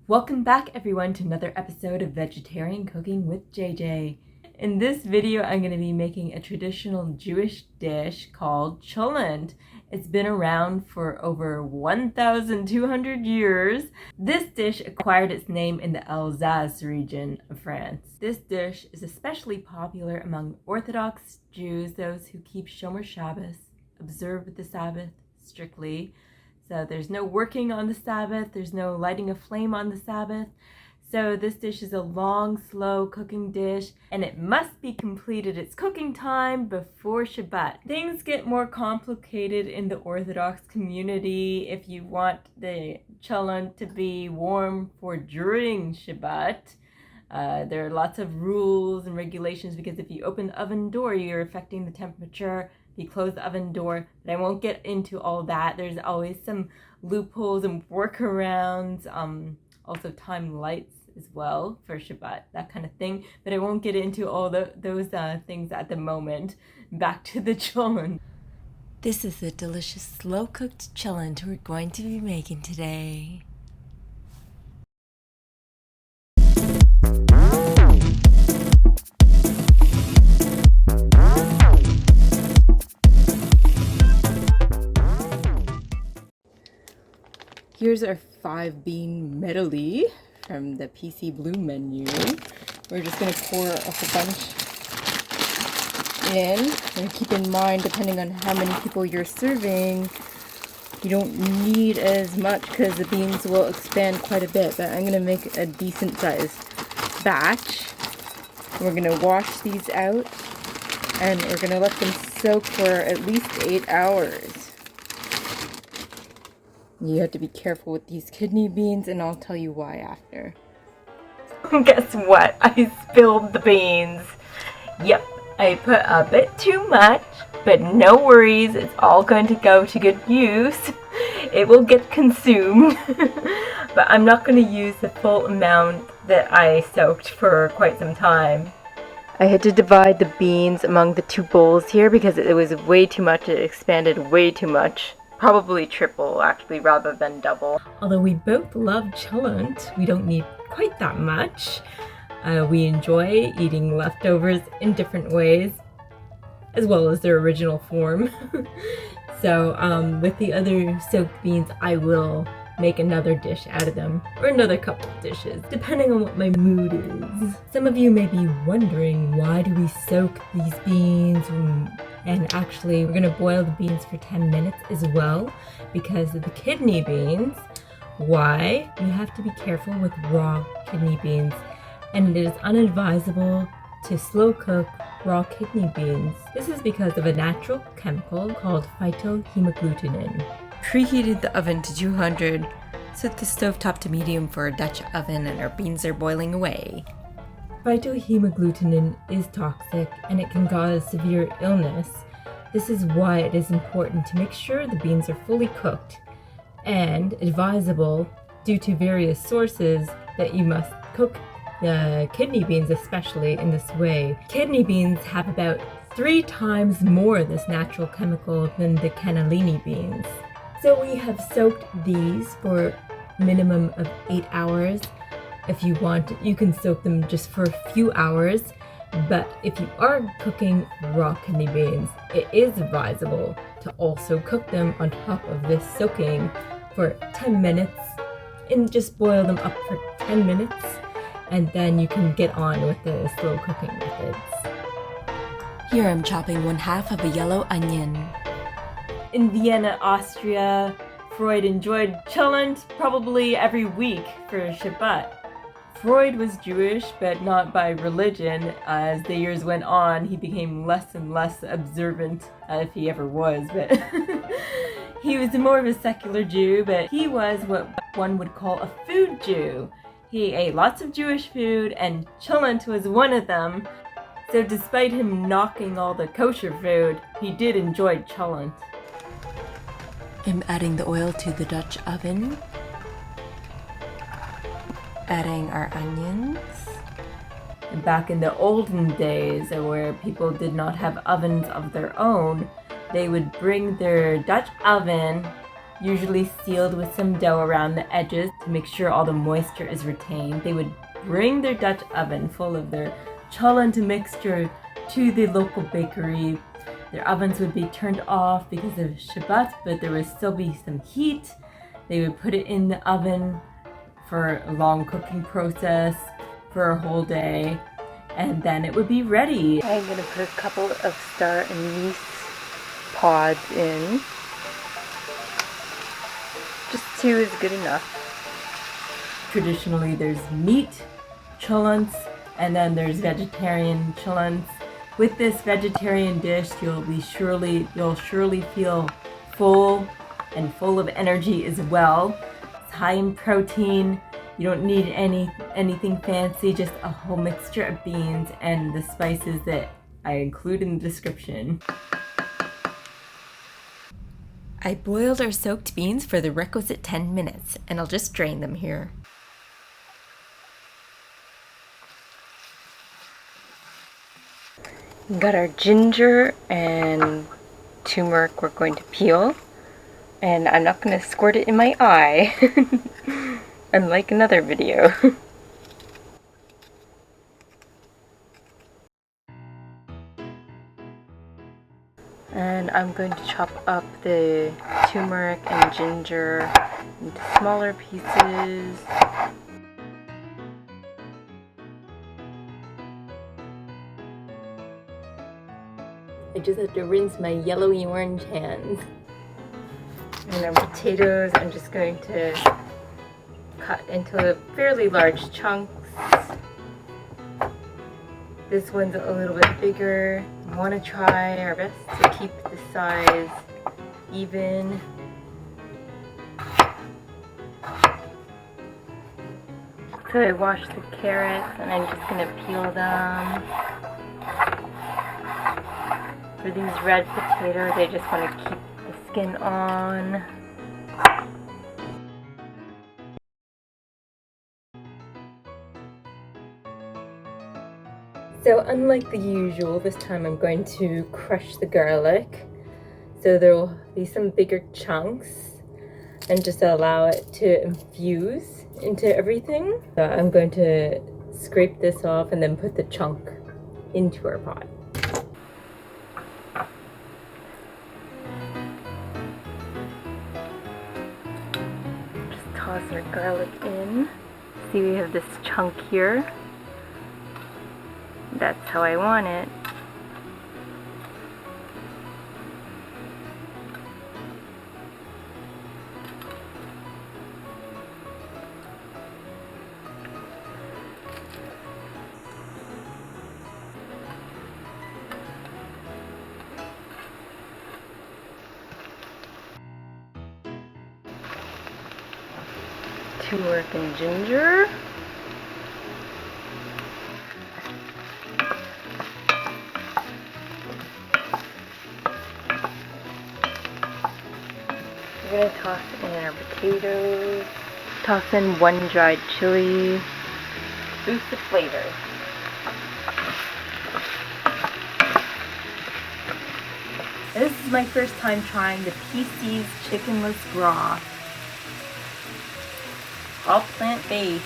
Welcome back everyone to another episode of Vegetarian Cooking with JJ. In this video I'm going to be making a traditional Jewish dish called cholent. It's been around for over 1,200 years. This dish acquired its name in the Alsace region of France. This dish is especially popular among Orthodox Jews, those who keep Shomer Shabbos, observe the Sabbath strictly. So there's no working on the Sabbath, there's no lighting a flame on the Sabbath. So this dish is a long, slow cooking dish, and it must be completed its cooking time before Shabbat. Things get more complicated in the Orthodox community. If you want the cholent to be warm for during Shabbat, there are lots of rules and regulations, because if you open the oven door, you're affecting the temperature. You close the oven door, but I won't get into all that. There's always some loopholes and workarounds, also time lights as well for Shabbat, that kind of thing. But I won't get into all those things at the moment. Back to the cholent. This is the delicious slow-cooked cholent we're going to be making today. Here's our 5-bean medley from the PC Blue menu. We're just going to pour a whole bunch in. And keep in mind, depending on how many people you're serving, you don't need as much because the beans will expand quite a bit. But I'm going to make a decent sized batch. We're going to wash these out, and we're going to let them soak for at least 8 hours. You have to be careful with these kidney beans, and I'll tell you why after. Guess what? I spilled the beans. Yep, I put a bit too much, but no worries, it's all going to go to good use. It will get consumed, but I'm not going to use the full amount that I soaked for quite some time. I had to divide the beans among the 2 bowls here because it was way too much. It expanded way too much. Probably triple, actually, rather than double. Although we both love cholent, we don't need quite that much. We enjoy eating leftovers in different ways, as well as their original form. So with the other soaked beans, I will make another dish out of them, or another couple of dishes, depending on what my mood is. Some of you may be wondering, why do we soak these beans? And actually, we're going to boil the beans for 10 minutes as well, because of the kidney beans. Why? You have to be careful with raw kidney beans, and it is unadvisable to slow cook raw kidney beans. This is because of a natural chemical called phytohemagglutinin. Preheated the oven to 200, set the stovetop to medium for a Dutch oven, and our beans are boiling away. Phytohemagglutinin is toxic, and it can cause severe illness. This is why it is important to make sure the beans are fully cooked, and advisable, due to various sources, that you must cook the kidney beans especially in this way. Kidney beans have about 3 times more of this natural chemical than the cannellini beans. So we have soaked these for a minimum of 8 hours. If you want, you can soak them just for a few hours, but if you are cooking raw kidney beans, it is advisable to also cook them on top of this soaking for 10 minutes, and just boil them up for 10 minutes, and then you can get on with the slow cooking methods. Here I'm chopping 1/2 of a yellow onion. In Vienna, Austria, Freud enjoyed cholent probably every week for Shabbat. Freud was Jewish, but not by religion. As the years went on, he became less and less observant, if he ever was, but he was more of a secular Jew, but he was what one would call a food Jew. He ate lots of Jewish food, and cholent was one of them. So despite him knocking all the kosher food, he did enjoy cholent. I'm adding the oil to the Dutch oven. Adding our onions. And back in the olden days, where people did not have ovens of their own, they would bring their Dutch oven, usually sealed with some dough around the edges, to make sure all the moisture is retained, they would bring their Dutch oven full of their CHOLENT mixture to the local bakery. Their ovens would be turned off because of Shabbat, but there would still be some heat. They would put it in the oven for a long cooking process for a whole day, and then it would be ready. I'm gonna put a couple of star anise pods in. Just 2 is good enough. Traditionally, there's meat cholents, and then there's vegetarian cholents. With this vegetarian dish, you'll surely feel full and full of energy as well. It's high in protein. You don't need anything fancy, just a whole mixture of beans and the spices that I include in the description. I boiled our soaked beans for the requisite 10 minutes, and I'll just drain them here. We got our ginger and turmeric we're going to peel, and I'm not going to squirt it in my eye, unlike another video. And I'm going to chop up the turmeric and ginger into smaller pieces. I just have to rinse my yellowy orange hands. And our potatoes, I'm just going to cut into fairly large chunks. This one's a little bit bigger. We want to try our best to keep the size even. So I washed the carrots and I'm just going to peel them. For these red potatoes, I just want to keep the skin on. So unlike the usual, this time I'm going to crush the garlic. So there will be some bigger chunks and just allow it to infuse into everything. So I'm going to scrape this off and then put the chunk into our pot. Just toss our garlic in. See, we have this chunk here. That's how I want it. Turmeric and ginger. We're going to toss in our potatoes. Toss in 1 dried chili. Boost the flavor. This is my first time trying the PC's Chickenless Broth. All plant-based.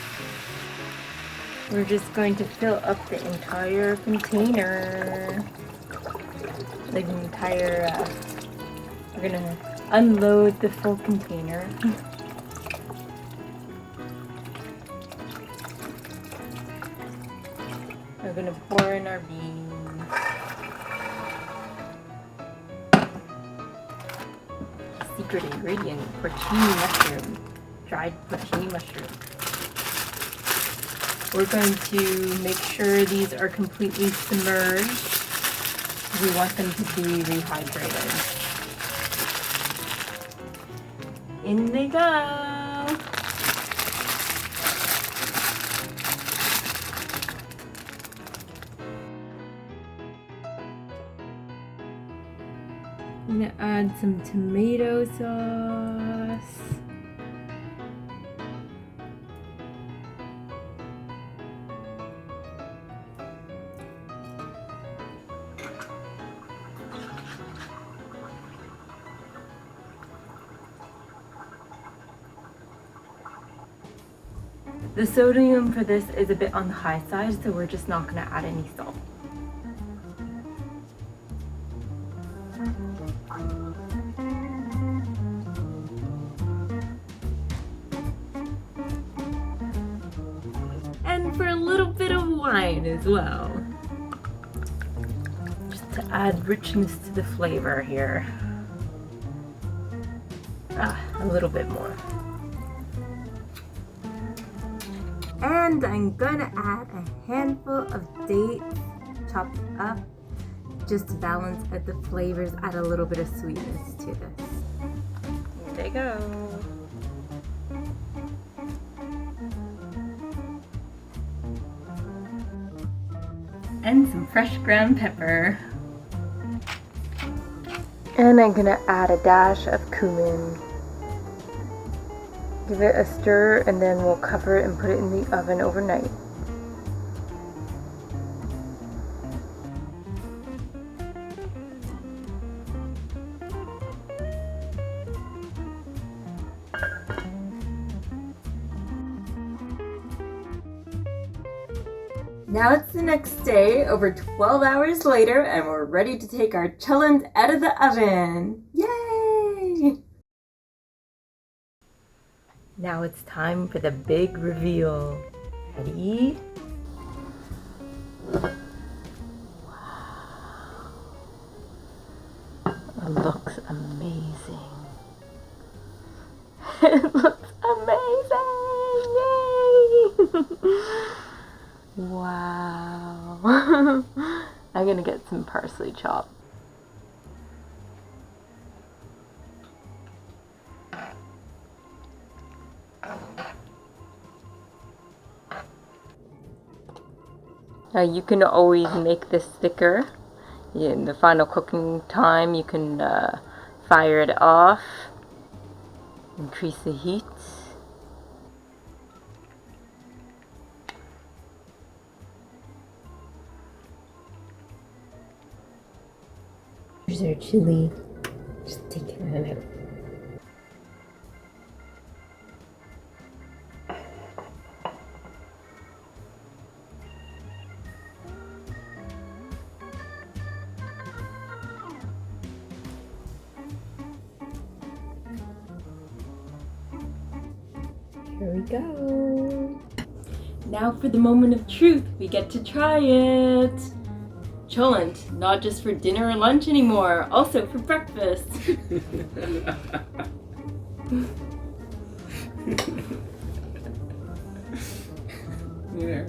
We're just going to fill up the entire container. The entire, we're gonna unload the full container. We're gonna pour in our beans. Secret ingredient, porcini mushroom. Dried porcini mushroom. We're going to make sure these are completely submerged. We want them to be rehydrated. In they go! I'm gonna add some tomato sauce. The sodium for this is a bit on the high side, so we're just not going to add any salt. And for a little bit of wine as well, just to add richness to the flavor here. A little bit more. And I'm gonna add a handful of dates chopped up just to balance out the flavors, add a little bit of sweetness to this. Here they go. And some fresh ground pepper. And I'm gonna add a dash of cumin. Give it a stir and then we'll cover it and put it in the oven overnight. Now it's the next day, over 12 hours later, and we're ready to take our CHOLENT out of the oven. Yay! Now it's time for the big reveal. Ready? Wow. It looks amazing. It looks amazing! Yay! Wow. I'm gonna get some parsley chopped. Now you can always make this thicker. In the final cooking time, you can fire it off, increase the heat. Here's our chili. Just take it out. Here we go. Now for the moment of truth. We get to try it. CHOLENT, not just for dinner or lunch anymore, also for breakfast. Yeah,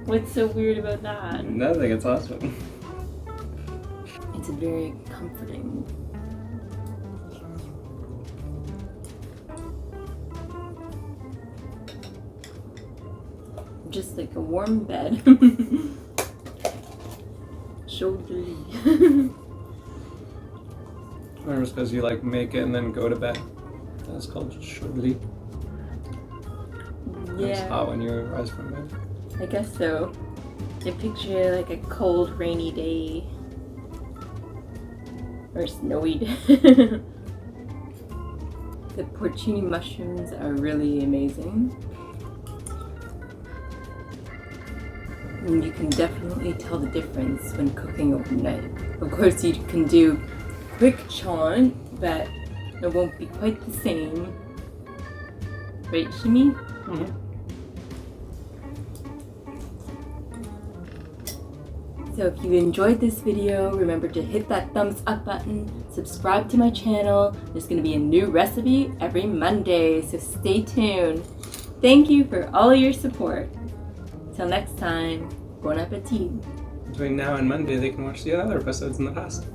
What's so weird about that? nothing, it's awesome. It's very comforting. Just like a warm bed. Shouldery. Or it's because you like make it and then go to bed. That's called chilli. Yeah. It's hot when you rise from bed. I guess so. I picture like a cold, rainy day. Or snowy day. The porcini mushrooms are really amazing. And you can definitely tell the difference when cooking overnight. Of course, you can do quick CHOLENT, but it won't be quite the same. Right, Shimi? Mm-hmm. So if you enjoyed this video, remember to hit that thumbs up button, subscribe to my channel. There's going to be a new recipe every Monday, so stay tuned. Thank you for all your support. Till next time, bon appetit. Between now and Monday, they can watch the other episodes in the past.